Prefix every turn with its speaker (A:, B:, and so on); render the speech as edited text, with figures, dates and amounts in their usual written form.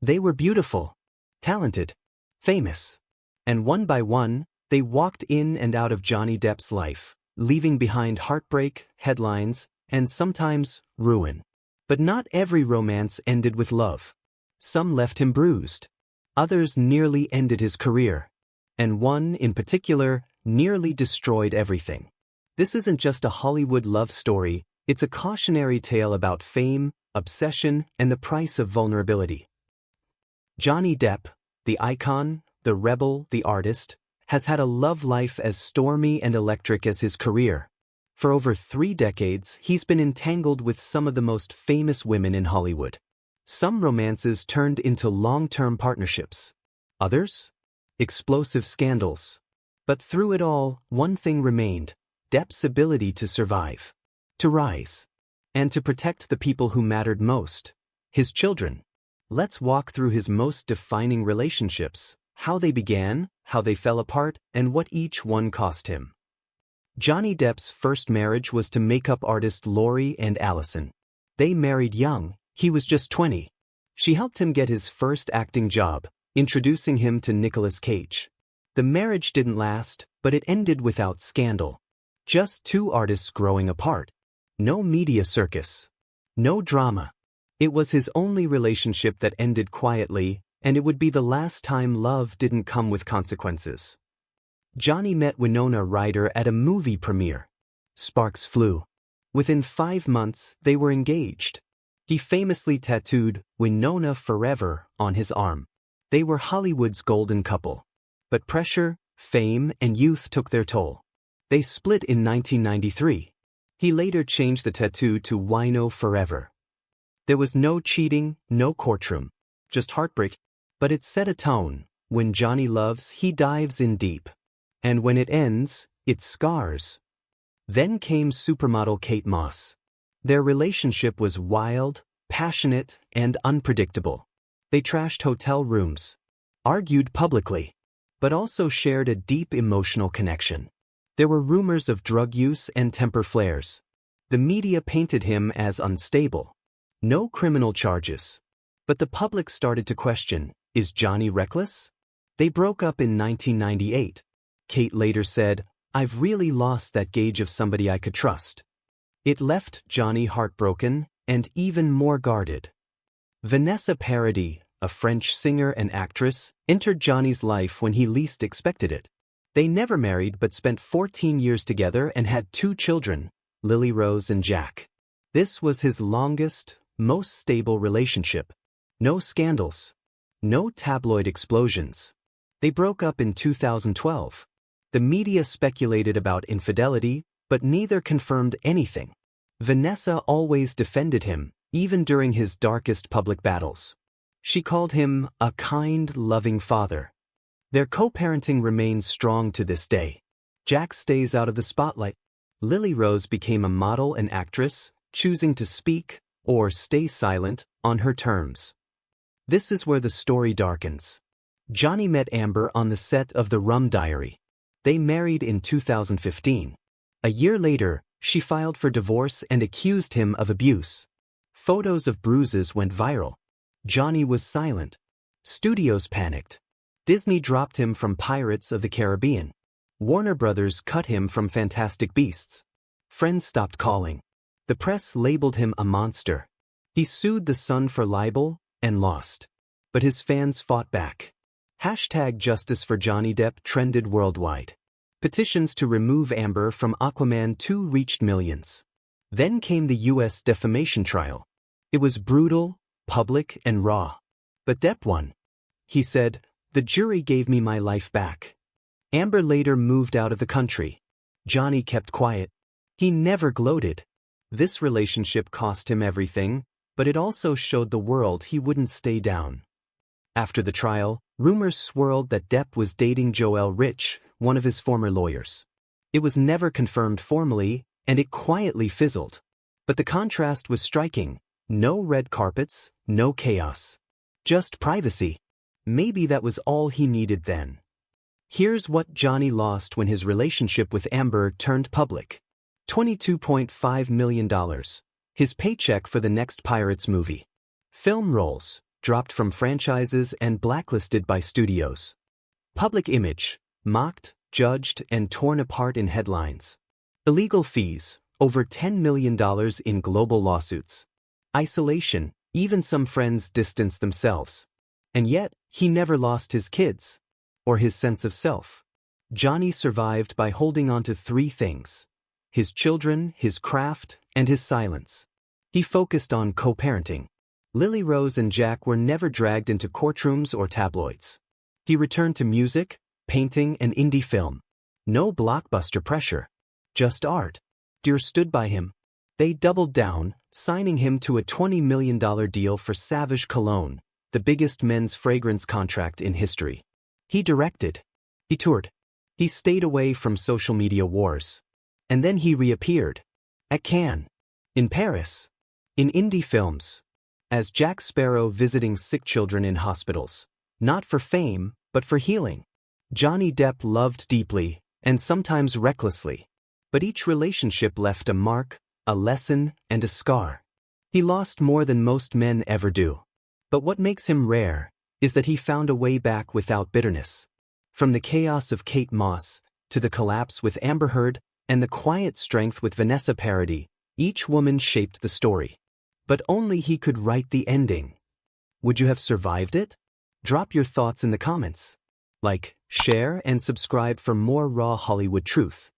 A: They were beautiful, talented, famous. And one by one, they walked in and out of Johnny Depp's life, leaving behind heartbreak, headlines, and sometimes ruin. But not every romance ended with love. Some left him bruised. Others nearly ended his career. And one, in particular, nearly destroyed everything. This isn't just a Hollywood love story, it's a cautionary tale about fame, obsession, and the price of vulnerability. Johnny Depp, the icon, the rebel, the artist, has had a love life as stormy and electric as his career. For over 3 decades, he's been entangled with some of the most famous women in Hollywood. Some romances turned into long-term partnerships. Others? Explosive scandals. But through it all, one thing remained: Depp's ability to survive, to rise, and to protect the people who mattered most, his children. Let's walk through his most defining relationships, how they began, how they fell apart, and what each one cost him. Johnny Depp's first marriage was to makeup artist Lori Anne Allison. They married young, he was just 20. She helped him get his first acting job, introducing him to Nicolas Cage. The marriage didn't last, but it ended without scandal. Just 2 artists growing apart. No media circus. No drama. It was his only relationship that ended quietly, and it would be the last time love didn't come with consequences. Johnny met Winona Ryder at a movie premiere. Sparks flew. Within 5 months, they were engaged. He famously tattooed "Winona Forever" on his arm. They were Hollywood's golden couple. But pressure, fame, and youth took their toll. They split in 1993. He later changed the tattoo to "Wino Forever." There was no cheating, no courtroom, just heartbreak. But it set a tone. When Johnny loves, he dives in deep. And when it ends, it scars. Then came supermodel Kate Moss. Their relationship was wild, passionate, and unpredictable. They trashed hotel rooms, argued publicly, but also shared a deep emotional connection. There were rumors of drug use and temper flares. The media painted him as unstable. No criminal charges. But the public started to question, is Johnny reckless? They broke up in 1998. Kate later said, "I've really lost that gauge of somebody I could trust." It left Johnny heartbroken and even more guarded. Vanessa Paradis, a French singer and actress, entered Johnny's life when he least expected it. They never married but spent 14 years together and had 2 children, Lily Rose and Jack. This was his longest, most stable relationship. No scandals. No tabloid explosions. They broke up in 2012. The media speculated about infidelity, but neither confirmed anything. Vanessa always defended him, even during his darkest public battles. She called him a kind, loving father. Their co-parenting remains strong to this day. Jack stays out of the spotlight. Lily Rose became a model and actress, choosing to speak, or stay silent, on her terms. This is where the story darkens. Johnny met Amber on the set of The Rum Diary. They married in 2015. A year later, she filed for divorce and accused him of abuse. Photos of bruises went viral. Johnny was silent. Studios panicked. Disney dropped him from Pirates of the Caribbean. Warner Brothers cut him from Fantastic Beasts. Friends stopped calling. The press labeled him a monster. He sued The Sun for libel and lost. But his fans fought back. #Justice for Johnny Depp trended worldwide. Petitions to remove Amber from Aquaman 2 reached millions. Then came the U.S. defamation trial. It was brutal, public, and raw. But Depp won. He said, "The jury gave me my life back." Amber later moved out of the country. Johnny kept quiet. He never gloated. This relationship cost him everything, but it also showed the world he wouldn't stay down. After the trial, rumors swirled that Depp was dating Joelle Rich, one of his former lawyers. It was never confirmed formally, and it quietly fizzled. But the contrast was striking. No red carpets, no chaos. Just privacy. Maybe that was all he needed then. Here's what Johnny lost when his relationship with Amber turned public. $22.5 million. His paycheck for the next Pirates movie. Film roles. dropped from franchises and blacklisted by studios. Public image, mocked, judged, and torn apart in headlines. Illegal fees, over $10 million in global lawsuits. Isolation, even some friends distanced themselves. And yet, he never lost his kids. Or his sense of self. Johnny survived by holding on to three things: his children, his craft, and his silence. He focused on co-parenting. Lily Rose and Jack were never dragged into courtrooms or tabloids. He returned to music, painting, and indie film. No blockbuster pressure. Just art. Dear stood by him. They doubled down, signing him to a $20 million deal for Savage Cologne, the biggest men's fragrance contract in history. He directed. He toured. He stayed away from social media wars. And then he reappeared. At Cannes. In Paris. In indie films. As Jack Sparrow visiting sick children in hospitals. Not for fame, but for healing. Johnny Depp loved deeply, and sometimes recklessly. But each relationship left a mark, a lesson, and a scar. He lost more than most men ever do. But what makes him rare is that he found a way back without bitterness. From the chaos of Kate Moss, to the collapse with Amber Heard, and the quiet strength with Vanessa Paradis, each woman shaped the story. But only he could write the ending. Would you have survived it? Drop your thoughts in the comments. Like, share, and subscribe for more raw Hollywood truth.